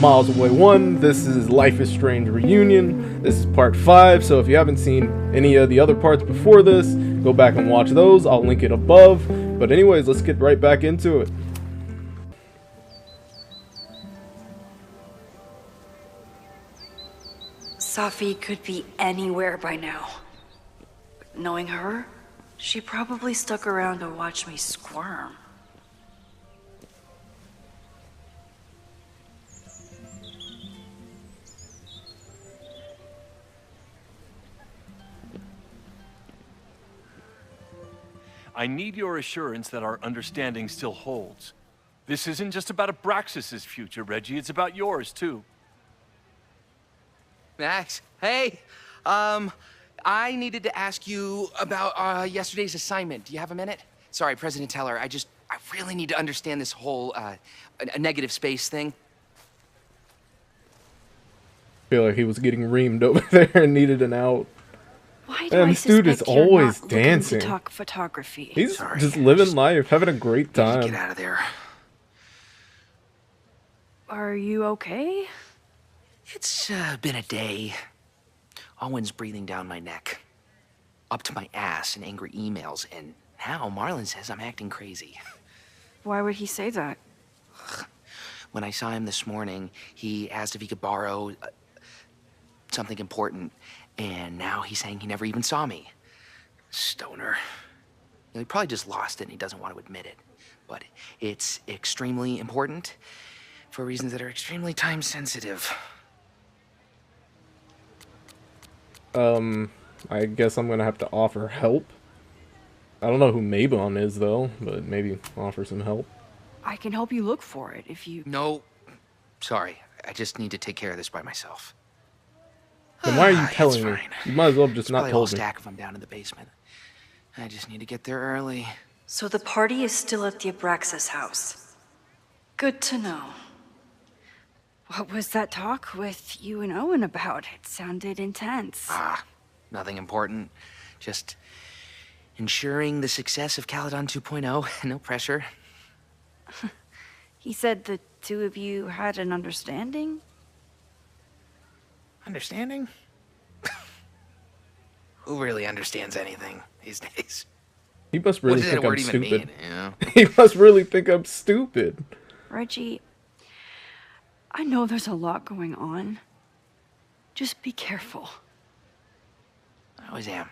Miles Away 1. This is Life is Strange Reunion. This is part 5, so if you haven't seen any of the other parts before this, go back and watch those. I'll link it above. But anyways, let's get right back into it. Sophie could be anywhere by now. Knowing her, she probably stuck around to watch me squirm. I need your assurance that our understanding still holds. This isn't just about Abraxas's future, Reggie. It's about yours, too. Max, hey, I needed to ask you about yesterday's assignment. Do you have a minute? Sorry, President Teller, I really need to understand this whole a negative space thing. I feel like he was getting reamed over there and needed an out. Why do Man, I this dude is suspect you're always not looking dancing. to talk photography? He's Sorry, just living life, having a great Need to time. get out of there. Are you okay? It's been a day. Owen's breathing down my neck, up to my ass in angry emails, and now Marlon says I'm acting crazy. Why would he say that? When I saw him this morning, he asked if he could borrow something important, and now he's saying he never even saw me. Stoner. He probably just lost it and he doesn't want to admit it. But it's extremely important for reasons that are extremely time sensitive. I guess I'm gonna have to offer help. I don't know who Mabon is, though, but maybe offer some help. I can help you look for it if you... No, sorry. I just need to take care of this by myself. Then why are you It's telling me? fine. You might as well have just It's not probably all told me. stack if I'm down in the basement. I just need to get there early. So the party is still at the Abraxas house. Good to know. What was that talk with you and Owen about? It sounded intense. Nothing important. Just ensuring the success of Caledon 2.0. No pressure. He said the two of you had an understanding? Understanding? Who really understands anything these days? He must What really does think that I'm word even stupid. mean? You know? He must really think I'm stupid. Reggie, I know there's a lot going on. Just be careful. I always am.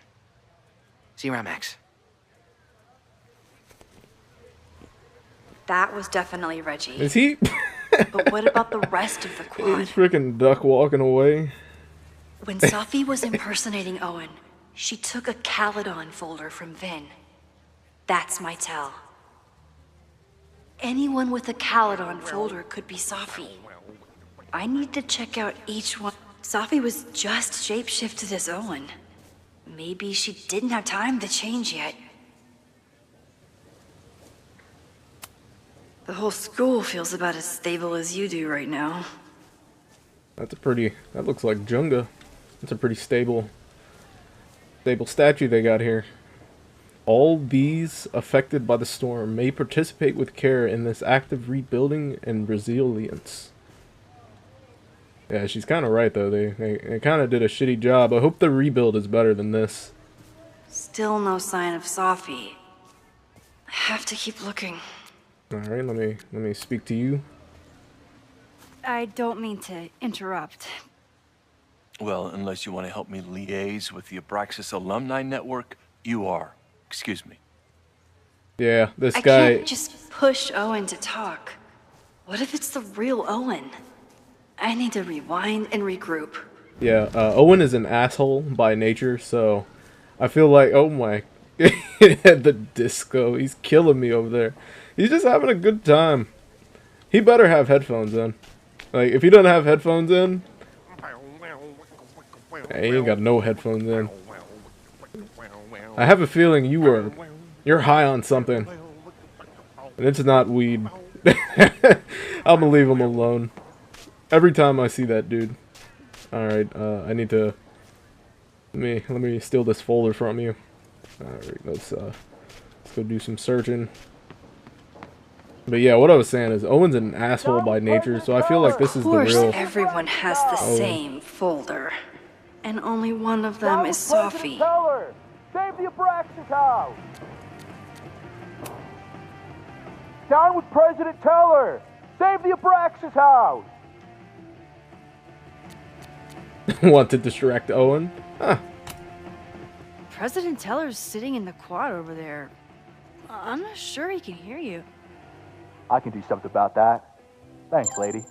See you around, Max. That was definitely Reggie. Is he? But what about the rest of the quad? He's freaking duck walking away. When Sophie was impersonating Owen, she took a Caledon folder from Vin. That's my tell. Anyone with a Caledon folder could be Sophie. I need to check out each one. Sophie was just shapeshifted as Owen. Maybe she didn't have time to change yet. The whole school feels about as stable as you do right now. That looks like Junga. That's a pretty stable statue they got here. All these affected by the storm may participate with care in this active rebuilding and resilience. Yeah, she's kind of right, though. They kind of did a shitty job. I hope the rebuild is better than this. Still no sign of Sophie. I have to keep looking. Alright, let me speak to you. I don't mean to interrupt. Well, unless you want to help me liaise with the Abraxas alumni network, you are. Excuse me. Yeah, this I guy... can't just push Owen to talk. What if it's the real Owen? I need to rewind and regroup. Yeah, Owen is an asshole by nature, so I feel like, oh my, the disco, he's killing me over there. He's just having a good time. He better have headphones in. Like, if he doesn't have headphones in, he ain't got no headphones in. I have a feeling you're high on something, and it's not weed. I'm gonna leave him alone. Every time I see that dude. Alright, I need to... Let me steal this folder from you. Alright, let's go do some searching. But yeah, what I was saying is Owen's an asshole by nature, so I feel like this is the Of course, real. everyone has the same folder. And only one of them is Sophie. Save the Abraxas house! Down with President Teller! Save the Abraxas house! Want to distract Owen? Huh. President Teller's sitting in the quad over there. I'm not sure he can hear you. I can do something about that. Thanks, lady.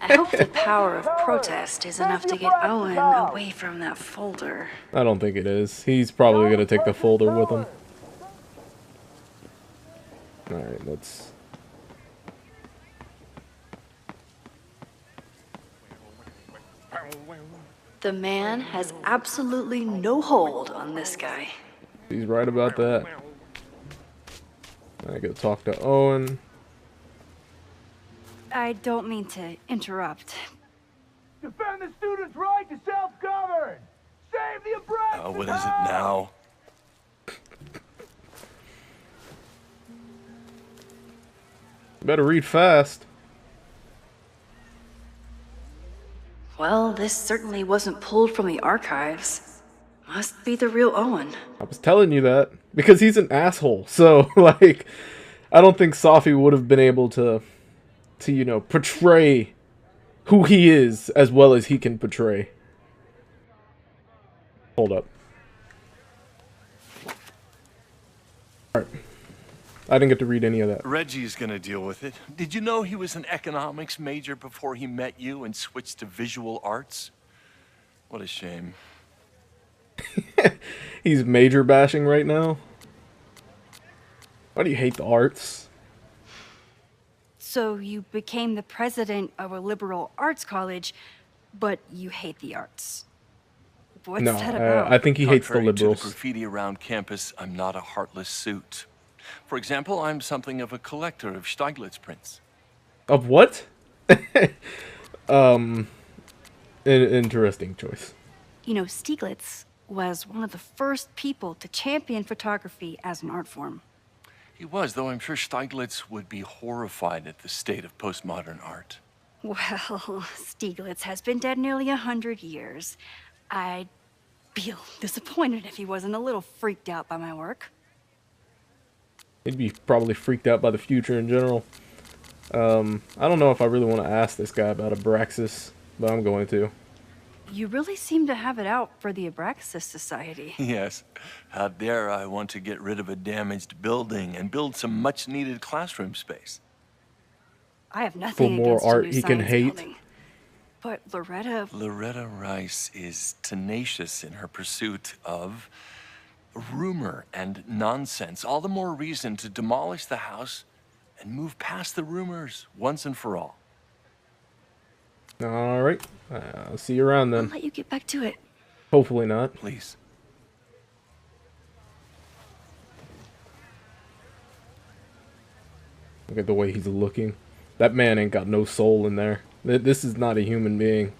I hope the power of protest is enough to get Owen away from that folder. I don't think it is. He's probably gonna take the folder with him. Alright, let's... The man has absolutely no hold on this guy. He's right about that. I gotta talk to Owen. I don't mean to interrupt. Defend the students' right to self-govern! Save the Abraxas What is it now? Better read fast. Well, this certainly wasn't pulled from the archives. Must be the real Owen. I was telling you that. Because he's an asshole. So, like, I don't think Sophie would have been able to, you know, portray who he is as well as he can portray. Hold up. Alright. I didn't get to read any of that. Reggie's gonna deal with it. Did you know he was an economics major before he met you and switched to visual arts? What a shame. He's major bashing right now. Why do you hate the arts? So you became the president of a liberal arts college, but you hate the arts. What's No, that about? I think he hates the Contrary to liberals. the graffiti around campus, I'm not a heartless suit. For example, I'm something of a collector of Stieglitz prints. Of what? Interesting choice. You know, Stieglitz was one of the first people to champion photography as an art form. He was, though I'm sure Stieglitz would be horrified at the state of postmodern art. Well, Stieglitz has been dead nearly 100 years. I'd feel disappointed if he wasn't a little freaked out by my work. He'd be probably freaked out by the future in general. I don't know if I really want to ask this guy about Abraxas, but I'm going to. You really seem to have it out for the Abraxas Society. Yes. How dare I want to get rid of a damaged building and build some much-needed classroom space. I have nothing For more against a art new he can science hate. building. But Loretta Rice is tenacious in her pursuit of rumor and nonsense. All the more reason to demolish the house and move past the rumors once and for all. Alright. I'll see you around I'll then. let you get back to it. Hopefully not. Please. Look at the way he's looking. That man ain't got no soul in there. This is not a human being.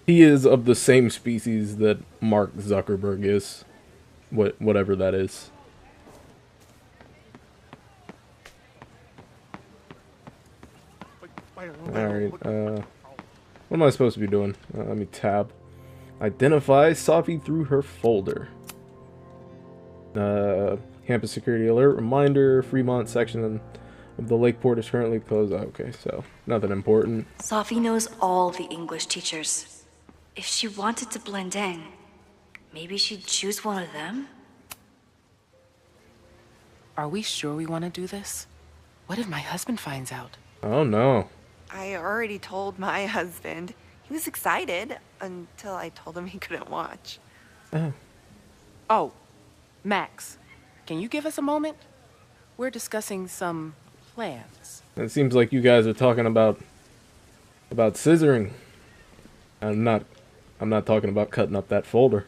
He is of the same species that Mark Zuckerberg is. Whatever that is. Alright, what am I supposed to be doing? Let me tab. Identify Sophie through her folder. Campus security alert, reminder, Fremont section of the Lakeport is currently closed. Okay, so nothing important. Sophie knows all the English teachers. If she wanted to blend in, maybe she'd choose one of them? Are we sure we want to do this? What if my husband finds out? Oh no. I already told my husband. He was excited until I told him he couldn't watch. Oh, Max, can you give us a moment? We're discussing some plans. It seems like you guys are talking about scissoring. I'm not talking about cutting up that folder.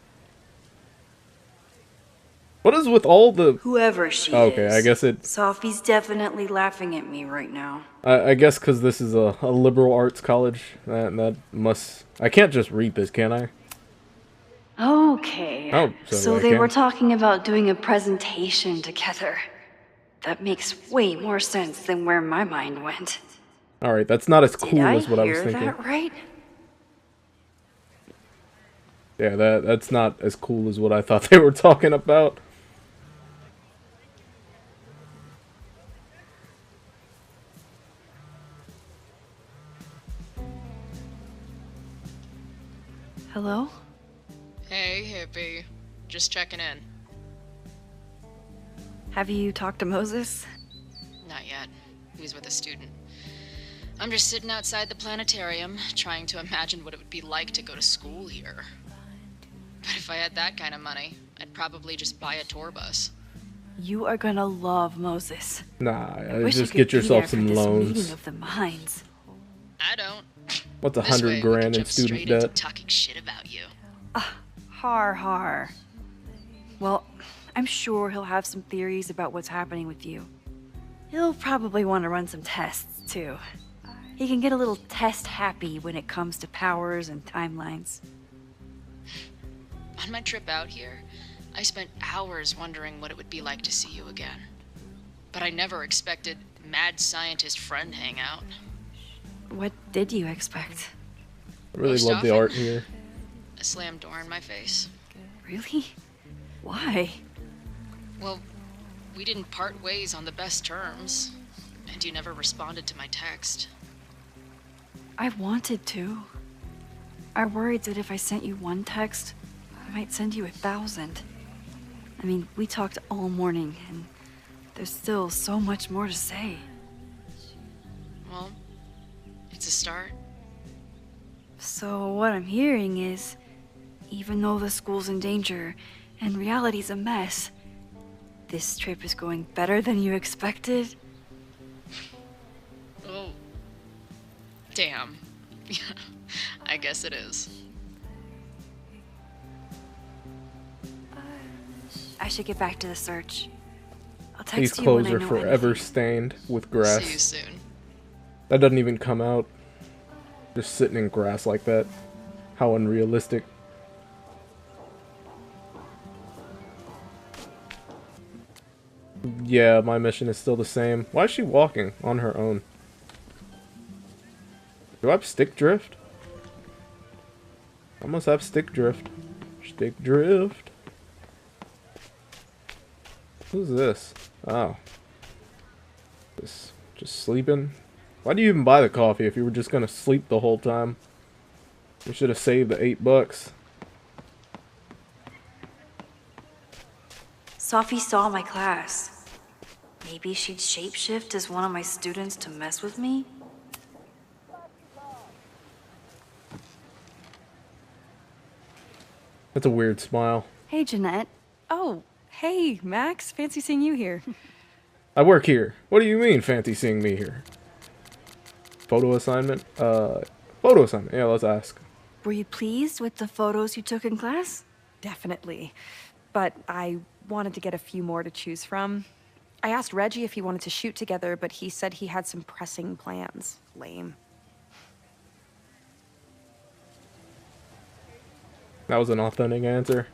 What is with all the... Whoever she is. Okay, I guess it... Sophie's definitely laughing at me right now. I guess because this is a liberal arts college, that must... I can't just read this, can I? Okay. Oh, so So I they can. were talking about doing a presentation together. That makes way more sense than where my mind went. Alright, that's not as Did cool I as what I was hear thinking. that right? Yeah, that's not as cool as what I thought they were talking about. Hello? Hey, hippie. Just checking in. Have you talked to Moses? Not yet. He was with a student. I'm just sitting outside the planetarium, trying to imagine what it would be like to go to school here. But if I had that kind of money, I'd probably just buy a tour bus. You are gonna love Moses. Nah, Wish just you get could be yourself there for some this loans. meeting of the minds. I don't. What's This way, 100 we can grand in jump student straight into debt? talking shit about you. Har har. Well, I'm sure he'll have some theories about what's happening with you. He'll probably want to run some tests, too. He can get a little test happy when it comes to powers and timelines. On my trip out here, I spent hours wondering what it would be like to see you again. But I never expected mad scientist friend hangout. What did you expect? I really Most love the often, art here. A slam door in my face. Really? Why? Well, we didn't part ways on the best terms, and you never responded to my text. I wanted to. I worried that if I sent you one text, I might send you 1,000. I mean, we talked all morning, and there's still so much more to say. Well, it's a start. So what I'm hearing is, even though the school's in danger and reality's a mess, this trip is going better than you expected? Oh. Damn. I guess it is. I should get back to the search. I'll These text you when clothes I are know forever anything. stained with See you grass. soon. That doesn't even come out. Just sitting in grass like that. How unrealistic. Yeah, my mission is still the same. Why is she walking on her own? Do I have stick drift? I must have stick drift. Stick drift. Who's this? Oh. This just sleeping? Why do you even buy the coffee if you were just gonna sleep the whole time? You should have saved the $8. Sophie saw my class. Maybe she'd shapeshift as one of my students to mess with me? That's a weird smile. Hey, Jeanette. Oh, hey, Max. Fancy seeing you here. I work here. What do you mean, fancy seeing me here? Photo assignment? Photo assignment. Yeah, let's ask. Were you pleased with the photos you took in class? Definitely. But I wanted to get a few more to choose from. I asked Reggie if he wanted to shoot together, but he said he had some pressing plans. Lame. That was an authentic answer.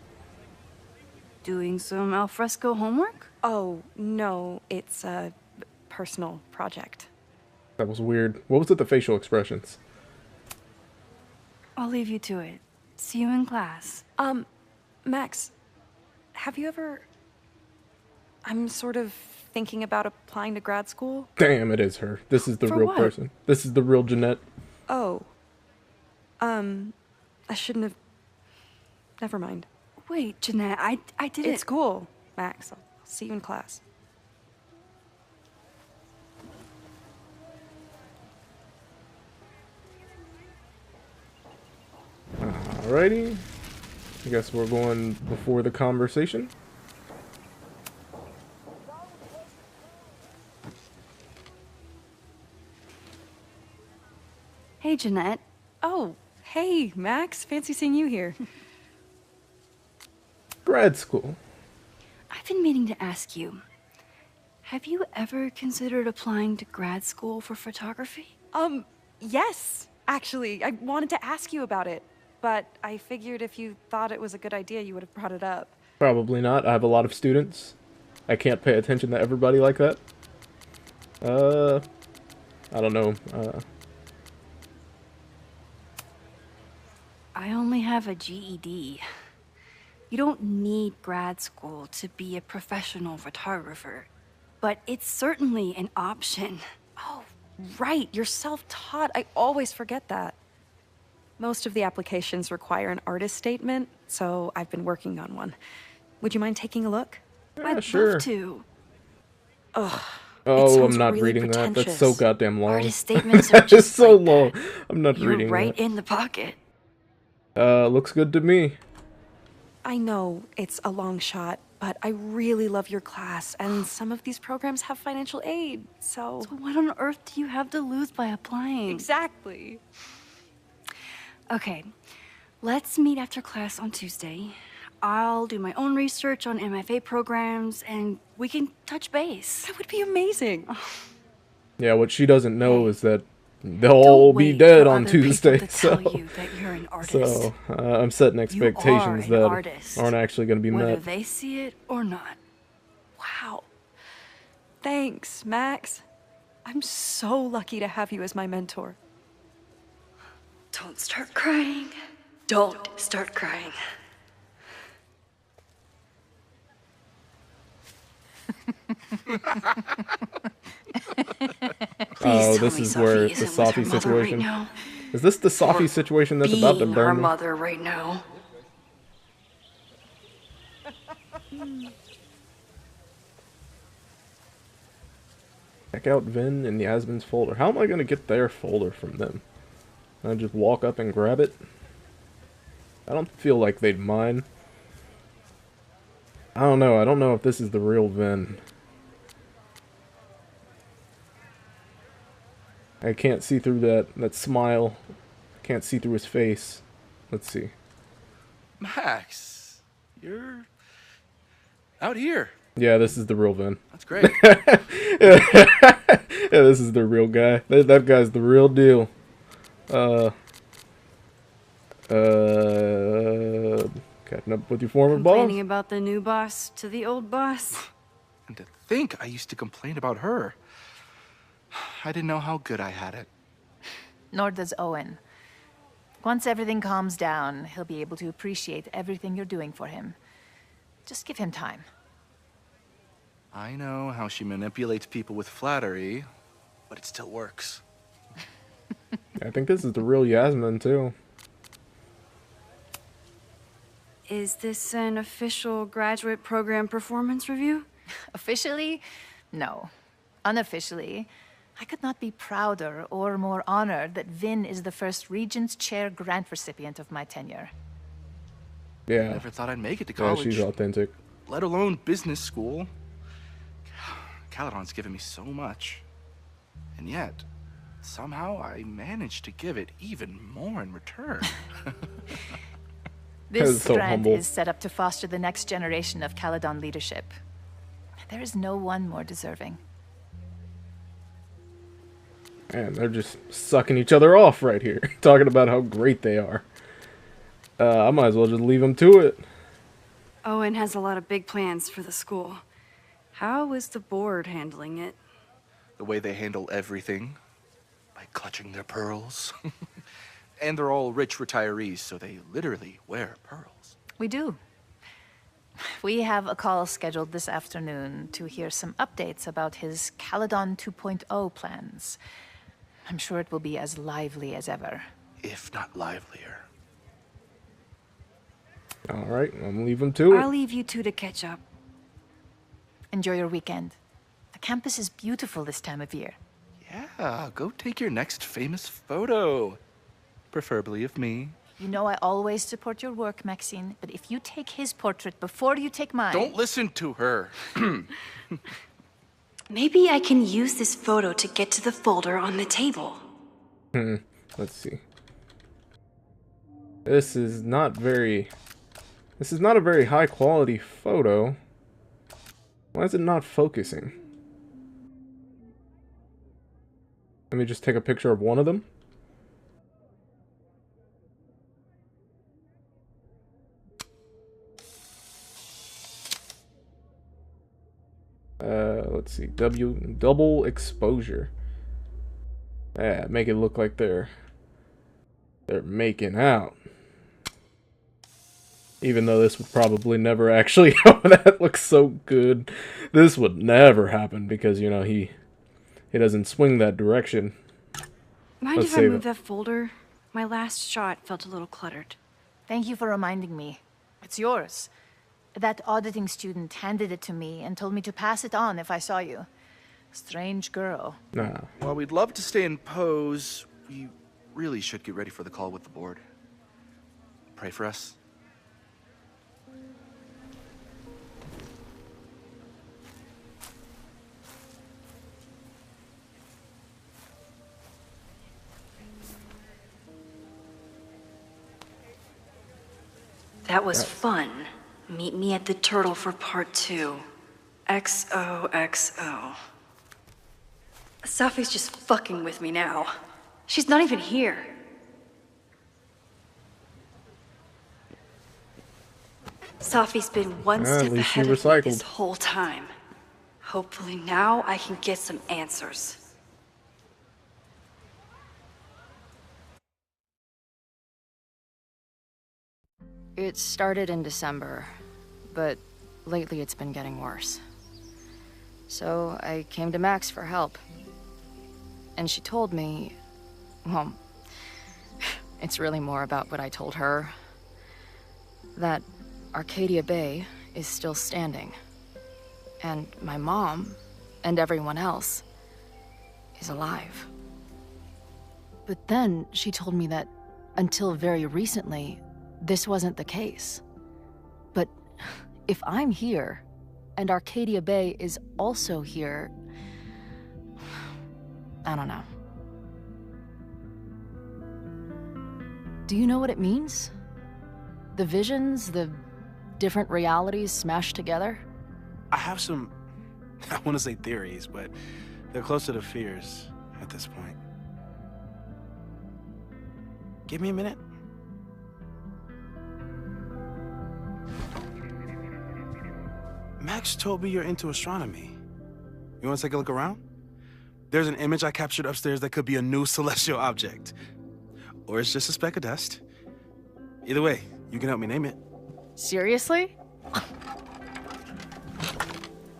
Doing some alfresco homework? Oh, no, it's a personal project. That was weird. What was with the facial expressions? I'll leave you to it. See you in class. Max, have you ever... I'm sort of thinking about applying to grad school. Damn, it is her. This is the For real what? person. This is the real Jeanette. Oh. I shouldn't have... Never mind. Wait, Jeanette, I didn't... It's cool, Max. I'll see you in class. Alrighty. I guess we're going before the conversation. Hey, Jeanette. Oh, hey, Max. Fancy seeing you here. Grad school. I've been meaning to ask you. Have you ever considered applying to grad school for photography? Yes. Actually, I wanted to ask you about it. But I figured if you thought it was a good idea, you would have brought it up. Probably not. I have a lot of students. I can't pay attention to everybody like that. I don't know. I only have a GED. You don't need grad school to be a professional photographer, but it's certainly an option. Oh, right, you're self-taught. I always forget that. Most of the applications require an artist statement, so I've been working on one. Would you mind taking a look? Yeah, I'd sure. love to. Ugh. Oh, I'm sounds not really reading that. That's so pretentious. goddamn long. Artist statements are It's just so like long. that. I'm not You're reading right that. in the pocket. Looks good to me. I know it's a long shot, but I really love your class, and some of these programs have financial aid, so... So what on earth do you have to lose by applying? Exactly. Okay, let's meet after class on Tuesday. I'll do my own research on MFA programs, and we can touch base. That would be amazing. Yeah, what she doesn't know Hey, is that they'll all be dead on Don't wait Tuesday. for other people to So, tell you that you're an artist. so I'm setting expectations You are an that artist, aren't actually going to be whether met. they see it or not. Wow. Thanks, Max. I'm so lucky to have you as my mentor. Don't start crying. Don't start crying. Oh, Please tell this me is Sophie where the isn't with her Sophie mother situation. right now. Is this the Sophie Or situation that's about to being her burn me? mother right now. Check out Vin and Yasmin's folder. How am I going to get their folder from them? Can I just walk up and grab it? I don't feel like they'd mind. I don't know. I don't know if this is the real Vin. I can't see through that smile. I can't see through his face. Let's see. Max, you're out here. Yeah, this is the real Vin. That's great. Yeah, this is the real guy. That guy's the real deal. Catching up with your former boss? Complaining about the new boss to the old boss. And to think I used to complain about her. I didn't know how good I had it. Nor does Owen. Once everything calms down, he'll be able to appreciate everything you're doing for him. Just give him time. I know how she manipulates people with flattery, but it still works. I think this is the real Yasmin, too. Is this an official graduate program performance review? Officially? No. Unofficially, I could not be prouder or more honored that Vin is the first Regent's Chair grant recipient of my tenure. Yeah. Never thought I'd make it to Yeah, college, she's authentic. let alone business school. Caledon's given me so much. And yet, somehow I managed to give it even more in return. This So grant humble. is set up to foster the next generation of Caledon leadership. There is no one more deserving. Man, they're just sucking each other off right here. Talking about how great they are. I might as well just leave them to it. Owen has a lot of big plans for the school. How is the board handling it? The way they handle everything, by clutching their pearls. And they're all rich retirees, so they literally wear pearls. We do. We have a call scheduled this afternoon to hear some updates about his Caledon 2.0 plans. I'm sure it will be as lively as ever. If not livelier. Alright, I'm gonna leave them to I'll it. leave you two to catch up. Enjoy your weekend. The campus is beautiful this time of year. Yeah, go take your next famous photo. Preferably of me. You know I always support your work, Maxine, but if you take his portrait before you take mine... Don't listen to her. Maybe I can use this photo to get to the folder on the table. Let's see. This is not a very high quality photo. Why is it not focusing? Let me just take a picture of one of them. Let's see. Double exposure. Yeah, make it look like they're making out. Even though this would probably never actually oh, that looks so good. This would never happen because, you know, he doesn't swing that direction. Mind if I move that folder? My last shot felt a little cluttered. Thank you for reminding me. It's yours. That auditing student handed it to me and told me to pass it on if I saw you. Strange girl. Nah. While we'd love to stay in pose, we really should get ready for the call with the board. Pray for us. That was fun. Meet me at the Turtle for part 2. XOXO. Safi's just fucking with me now. She's not even here. Safi's been one step ahead of me this whole time. Hopefully now I can get some answers. It started in December, but lately it's been getting worse. So I came to Max for help. And she told me, well, it's really more about what I told her, that Arcadia Bay is still standing. And my mom, and everyone else, is alive. But then she told me that until very recently, this wasn't the case. But if I'm here, and Arcadia Bay is also here, I don't know. Do you know what it means? The visions, the different realities smashed together? I have some, I want to say theories, but they're closer to fears at this point. Give me a minute. Max told me you're into astronomy. You want to take a look around? There's an image I captured upstairs that could be a new celestial object. Or it's just a speck of dust. Either way, you can help me name it. Seriously?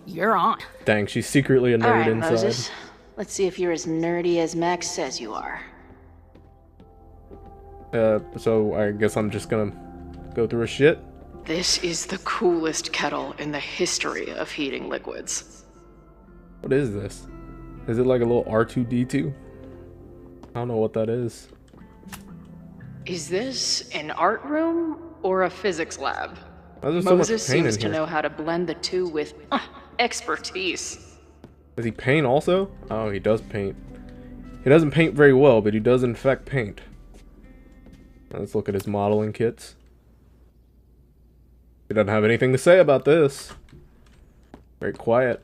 You're on. Dang, she's secretly a nerd All right, inside. Moses. Let's see if you're as nerdy as Max says you are. So I guess I'm just gonna go through a shit. This is the coolest kettle in the history of heating liquids. What is this? Is it like a little R2-D2? I don't know what that is. Is this an art room or a physics lab? Why is there so much Moses paint seems in to here? know how to blend the two with expertise. Does he paint also? Oh, he does paint. He doesn't paint very well, but he does in fact paint. Let's look at his modeling kits. He doesn't have anything to say about this. Very quiet.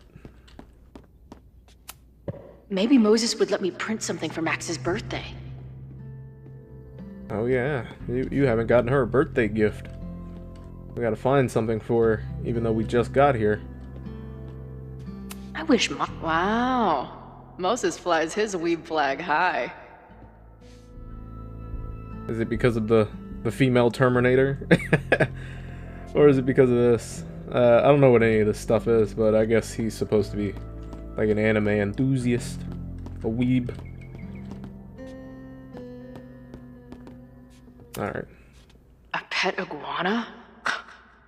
Maybe Moses would let me print something for Max's birthday. Oh yeah, you haven't gotten her a birthday gift. We gotta find something for her, even though we just got here. I wish Wow. Moses flies his weeb flag high. Is it because of the female Terminator? Or is it because of this? I don't know what any of this stuff is, but I guess he's supposed to be like an anime enthusiast. A weeb. Alright. A pet iguana?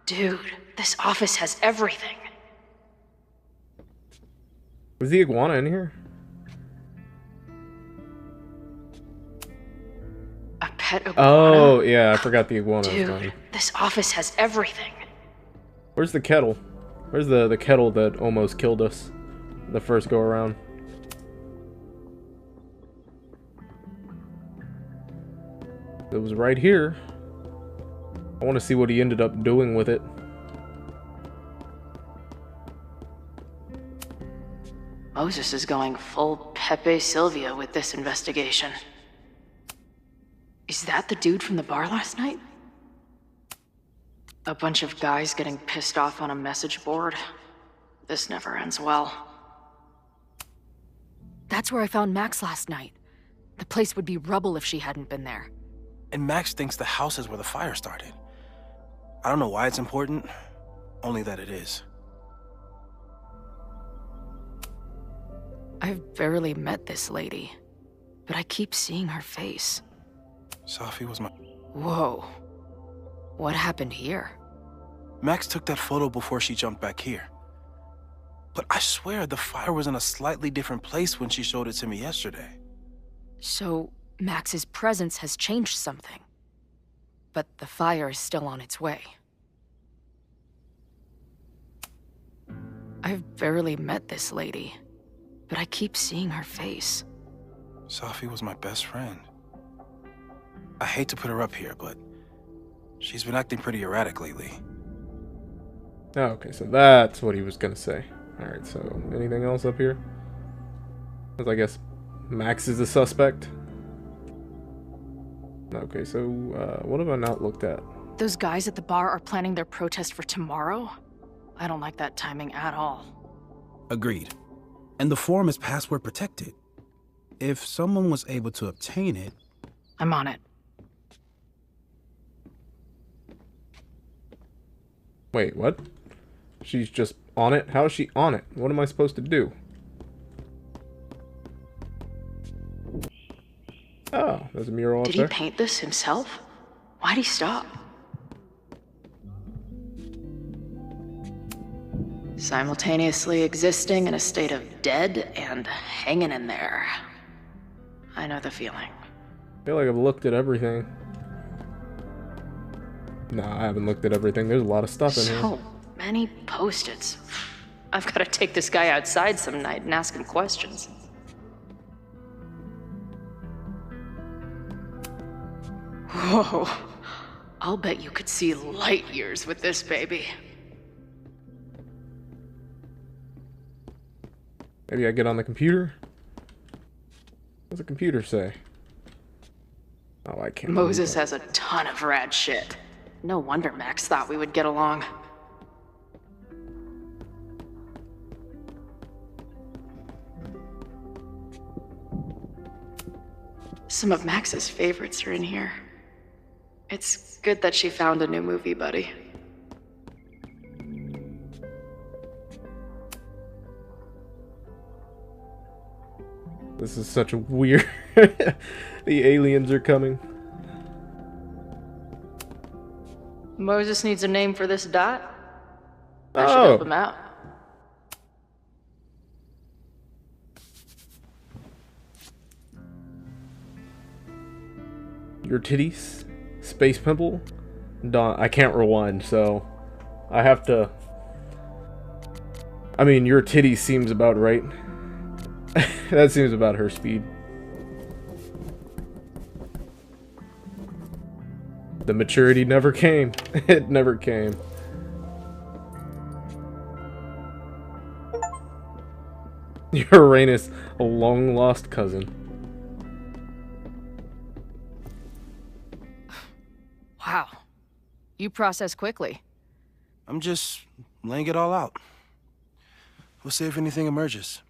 Dude, this office has everything. Was the iguana in here? A pet iguana? Oh, yeah, I forgot the iguana was Dude, gone. this office has everything. Where's the kettle? Where's the kettle that almost killed us the first go around? It was right here. I want to see what he ended up doing with it. Moses is going full Pepe Sylvia with this investigation. Is that the dude from the bar last night? A bunch of guys getting pissed off on a message board. This never ends well. That's where I found Max last night. The place would be rubble if she hadn't been there. And Max thinks the house is where the fire started. I don't know why it's important, only that it is. I've barely met this lady, but I keep seeing her face. Sophie was my... Whoa. What happened here? Max took that photo before she jumped back here. But I swear the fire was in a slightly different place when she showed it to me yesterday. So, Max's presence has changed something. But the fire is still on its way. I've barely met this lady, but I keep seeing her face. Sophie was my best friend. I hate to put her up here, but she's been acting pretty erratic lately. Oh, okay, so that's what he was gonna say. Alright, so anything else up here? Because I guess Max is the suspect. Okay, so what have I not looked at? Those guys at the bar are planning their protest for tomorrow? I don't like that timing at all. Agreed. And the form is password protected. If someone was able to obtain it... I'm on it. Wait, what? She's just on it? How is she on it? What am I supposed to do? Oh, there's a mural up Did there. he paint this himself? Why'd he stop? Simultaneously existing in a state of dead and hanging in there. I know the feeling. I feel like I've looked at everything. Nah, I haven't looked at everything. There's a lot of stuff in here. So many post-its. I've got to take this guy outside some night and ask him questions. Whoa. I'll bet you could see light years with this baby. Maybe I get on the computer? What's the computer say? Oh, I can't. Moses has a ton of rad shit. No wonder Max thought we would get along. Some of Max's favorites are in here. It's good that she found a new movie buddy. This is such a weird... The aliens are coming. Moses needs a name for this dot. I should Oh. help him out. Your titties? Space pimple? Dawn. I can't rewind, so I have to... I mean, your titties seems about right. That seems about her speed. The maturity never came. It never came. Uranus, a long-lost cousin. Wow. You process quickly. I'm just laying it all out. We'll see if anything emerges.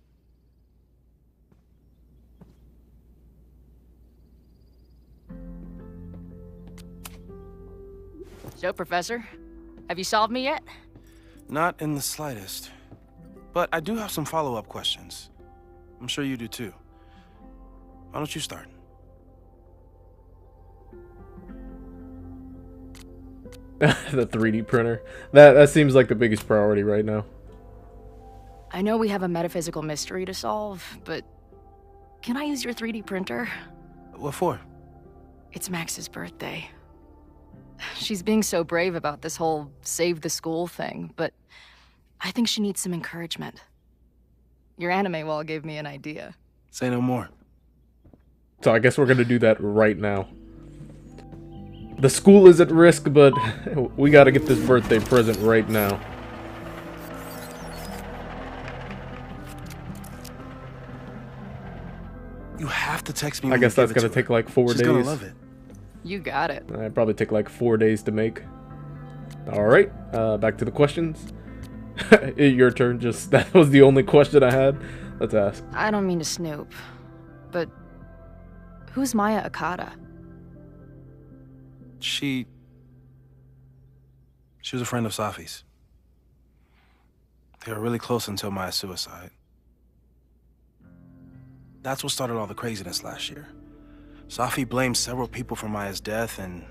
So, Professor, have you solved me yet? Not in the slightest. But I do have some follow-up questions. I'm sure you do too. Why don't you start? The 3D printer. That seems like the biggest priority right now. I know we have a metaphysical mystery to solve, but can I use your 3D printer? What for? It's Max's birthday. She's being so brave about this whole save the school thing, but I think she needs some encouragement. Your anime wall gave me an idea. Say no more. So I guess we're gonna do that right now. The school is at risk, but we gotta get this birthday present right now. You have to text me. I when guess you that's give it gonna to take her. like 4 She's days. gonna love it. You got it. It'd probably take like 4 days to make. Alright, back to the questions. Your turn. Just that was the only question I had. Let's ask. I don't mean to snoop, but who's Maya Okada? She was a friend of Safi's. They were really close until Maya's suicide. That's what started all the craziness last year. Safi blamed several people for Maya's death, and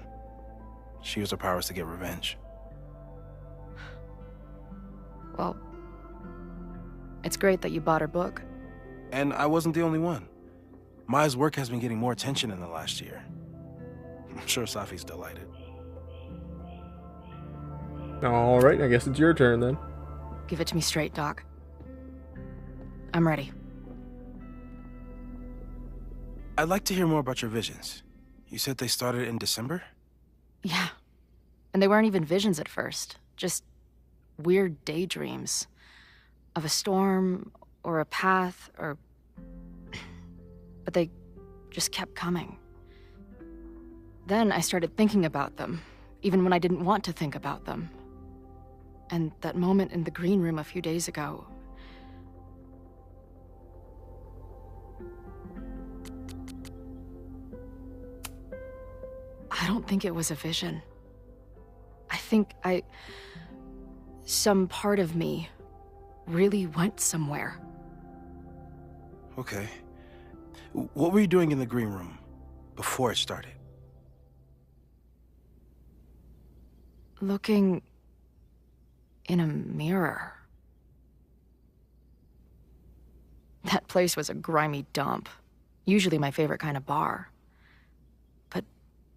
she used her powers to get revenge. Well, it's great that you bought her book. And I wasn't the only one. Maya's work has been getting more attention in the last year. I'm sure Safi's delighted. All right, I guess it's your turn then. Give it to me straight, Doc. I'm ready. I'd like to hear more about your visions. You said they started in December? Yeah. And they weren't even visions at first. Just weird daydreams. Of a storm, or a path, or... But they just kept coming. Then I started thinking about them, even when I didn't want to think about them. And that moment in the green room a few days ago... I don't think it was a vision. I think some part of me really went somewhere. Okay. What were you doing in the green room before it started? Looking in a mirror. That place was a grimy dump. Usually my favorite kind of bar. But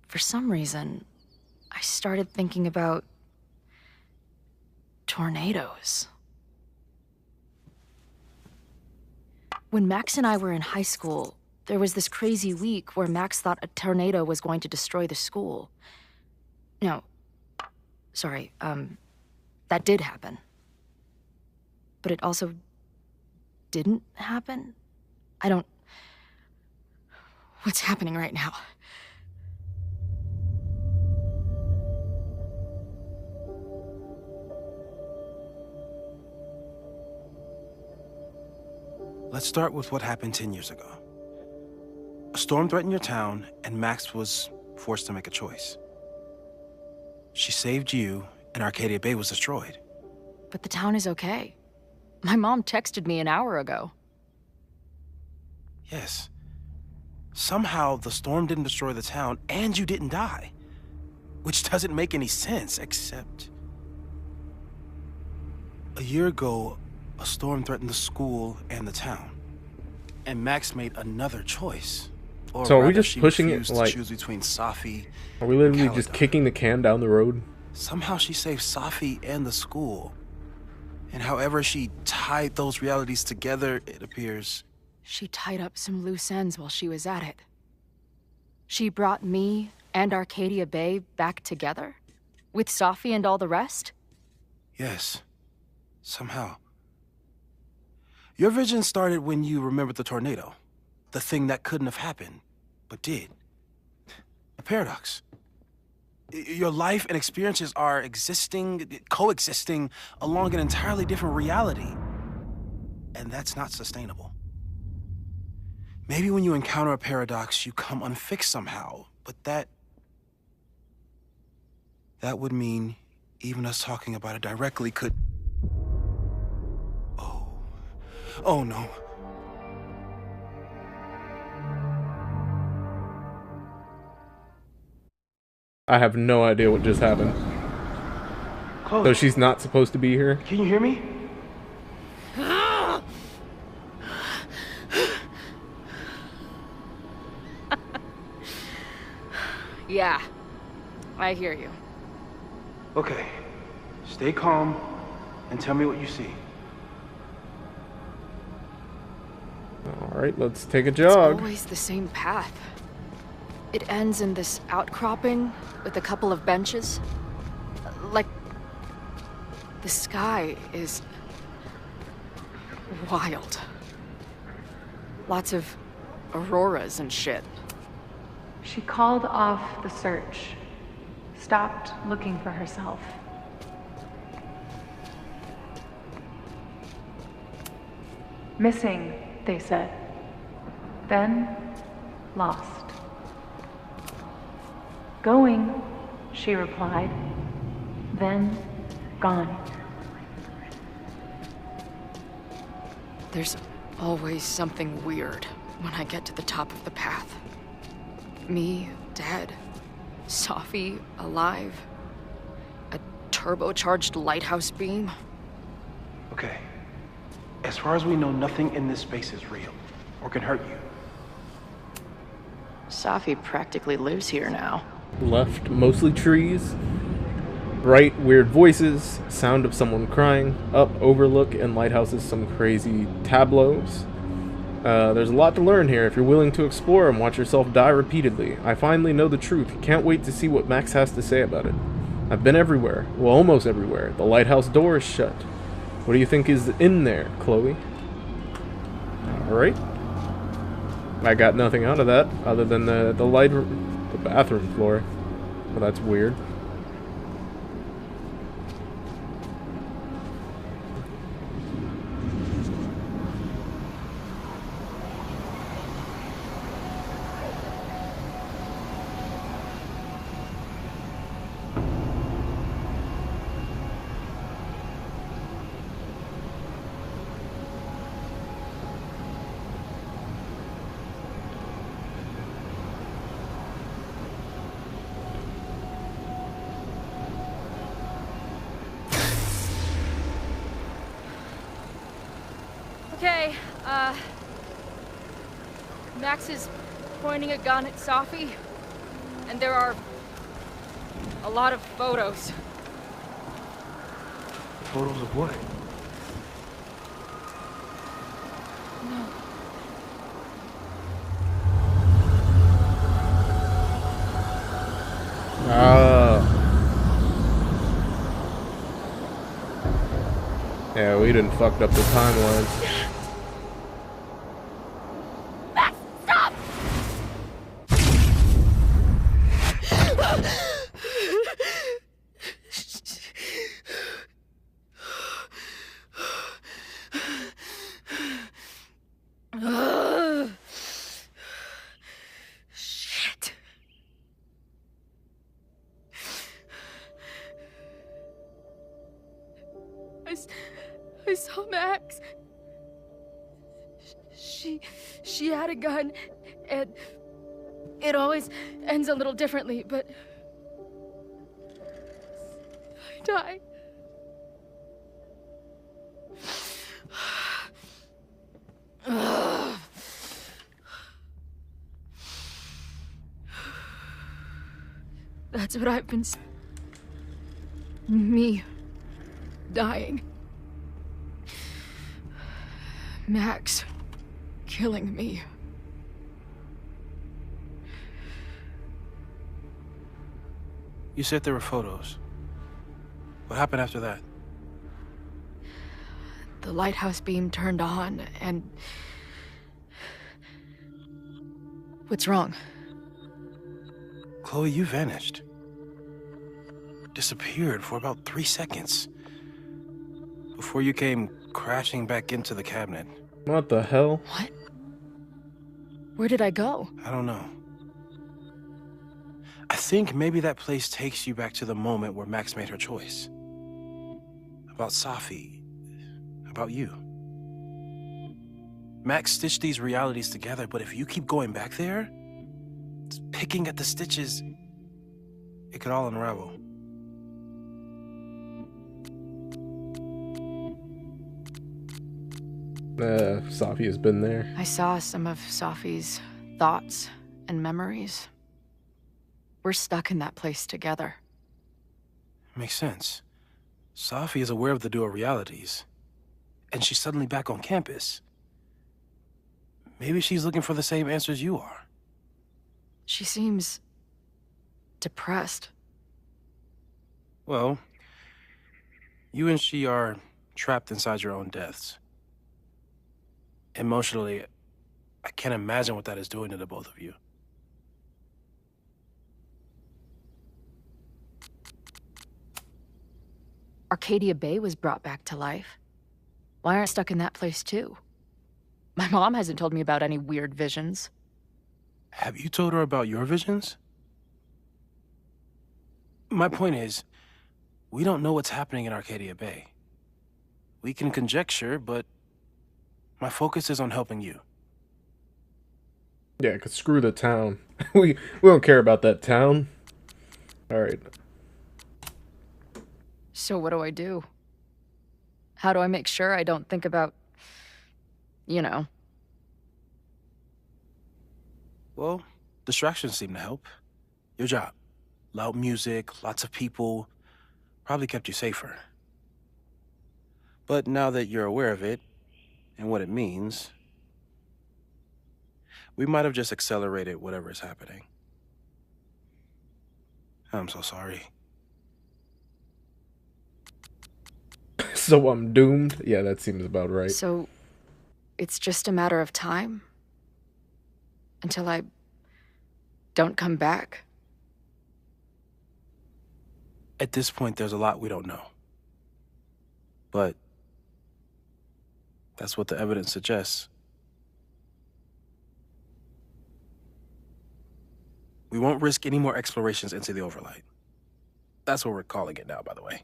for some reason, I started thinking about tornadoes. When Max and I were in high school, there was this crazy week where Max thought a tornado was going to destroy the school. No, sorry, that did happen. But it also didn't happen? What's happening right now? Let's start with what happened 10 years ago. A storm threatened your town, and Max was forced to make a choice. She saved you, and Arcadia Bay was destroyed. But the town is okay. My mom texted me an hour ago. Yes. Somehow, the storm didn't destroy the town, and you didn't die. Which doesn't make any sense, except... A year ago, a storm threatened the school and the town. And Max made another choice. Or so are we rather, just pushing it, to like... choose between Safi Are we literally and just Caledon. kicking the can down the road? Somehow she saved Safi and the school. And however she tied those realities together, it appears... She tied up some loose ends while she was at it. She brought me and Arcadia Bay back together? With Safi and all the rest? Yes. Somehow. Your vision started when you remembered the tornado. The thing that couldn't have happened, but did. A paradox. Your life and experiences are coexisting along an entirely different reality. And that's not sustainable. Maybe when you encounter a paradox, you come unfixed somehow, but that would mean even us talking about it directly could... Oh no. I have no idea what just happened. Chloe, So she's not supposed to be here? can you hear me? Yeah, I hear you. Okay. Stay calm and tell me what you see. Alright, let's take a It's jog. always the same path. It ends in this outcropping with a couple of benches. Like, the sky is wild. Lots of auroras and shit. She called off the search, stopped looking for herself. Missing, they said. Then, lost. Going, she replied. Then, gone. There's always something weird when I get to the top of the path. Me, dead. Sophie, alive. A turbocharged lighthouse beam. Okay. As far as we know, nothing in this space is real or can hurt you. Sophie practically lives here now. Left, mostly trees. Bright, weird voices. Sound of someone crying. Up, overlook, and lighthouses, some crazy tableaus. There's a lot to learn here if you're willing to explore and watch yourself die repeatedly. I finally know the truth. Can't wait to see what Max has to say about it. I've been everywhere. Well, almost everywhere. The lighthouse door is shut. What do you think is in there, Chloe? Alright. I got nothing out of that other than the bathroom floor. Well, that's weird. Okay, Max is pointing a gun at Sophie, and there are a lot of photos. Photos of what? Yeah, we done fucked up the timelines. Max, stop! Shit. I saw Max. She had a gun, and it always ends a little differently, but I died. That's what I've been me dying. Max killing me. You said there were photos. What happened after that? The lighthouse beam turned on, and... What's wrong? Chloe, you vanished. Disappeared for about 3 seconds. Before you came crashing back into the cabinet. What the hell? What? Where did I go? I don't know. I think maybe that place takes you back to the moment where Max made her choice. About Sophie. About you. Max stitched these realities together, but if you keep going back there, picking at the stitches, it could all unravel. Sophie has been there. I saw some of Sophie's thoughts and memories. We're stuck in that place together. Makes sense. Sophie is aware of the dual realities, and she's suddenly back on campus. Maybe she's looking for the same answers you are. She seems depressed. Well, you and she are trapped inside your own deaths. Emotionally, I can't imagine what that is doing to the both of you. Arcadia Bay was brought back to life. Why aren't I stuck in that place too? My mom hasn't told me about any weird visions. Have you told her about your visions? My point is, we don't know what's happening in Arcadia Bay. We can conjecture, but my focus is on helping you. Yeah, cause screw the town. we don't care about that town. All right. So what do I do? How do I make sure I don't think about, you know? Well, distractions seem to help. Your job. Loud music, lots of people, probably kept you safer. But now that you're aware of it, and what it means, we might have just accelerated whatever is happening. I'm so sorry. So I'm doomed? Yeah, that seems about right. So, it's just a matter of time? Until I don't come back? At this point, there's a lot we don't know. But that's what the evidence suggests. We won't risk any more explorations into the Overlight. That's what we're calling it now, by the way.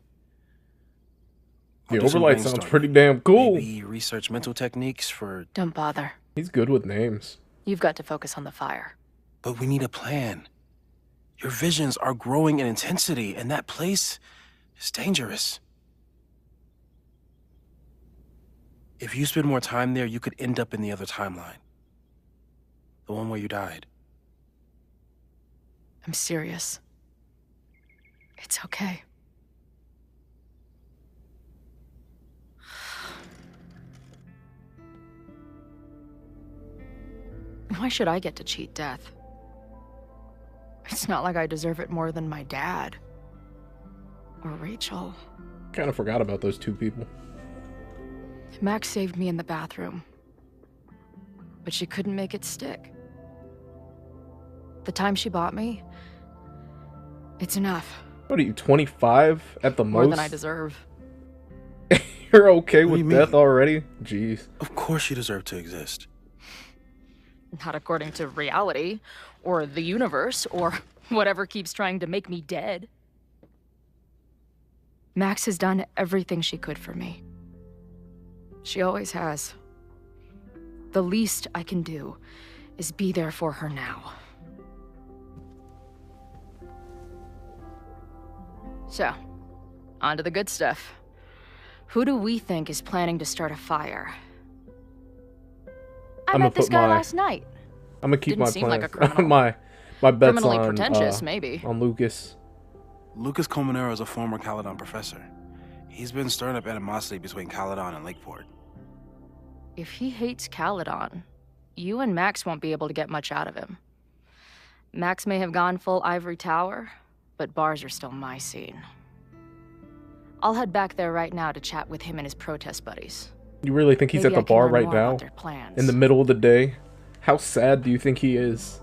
The Overlight sounds pretty damn cool. Maybe research mental techniques for... Don't bother. He's good with names. You've got to focus on the fire. But we need a plan. Your visions are growing in intensity, and that place is dangerous. If you spend more time there, you could end up in the other timeline. The one where you died. I'm serious. It's okay. Why should I get to cheat death? It's not like I deserve it more than my dad. Or Rachel. Kind of forgot about those two people. Max saved me in the bathroom. But she couldn't make it stick. The time she bought me, it's enough. What are you, 25 at the most? More than I deserve. You're okay What do with you death mean? already? Jeez. Of course you deserve to exist. Not according to reality, or the universe, or whatever keeps trying to make me dead. Max has done everything she could for me. She always has. The least I can do is be there for her now. So, on to the good stuff. Who do we think is planning to start a fire? I met this guy last night. I'm gonna keep Didn't my seem plans. like a criminal. my bet's Criminally on pretentious, maybe. on Lucas. Lucas Colmenero is a former Caledon professor. He's been stirring up animosity between Caledon and Lakeport. If he hates Caledon, you and Max won't be able to get much out of him. Max may have gone full ivory tower, but bars are still my scene. I'll head back there right now to chat with him and his protest buddies. You really think he's Maybe at the I can bar learn right more now? about their plans. In the middle of the day? How sad do you think he is?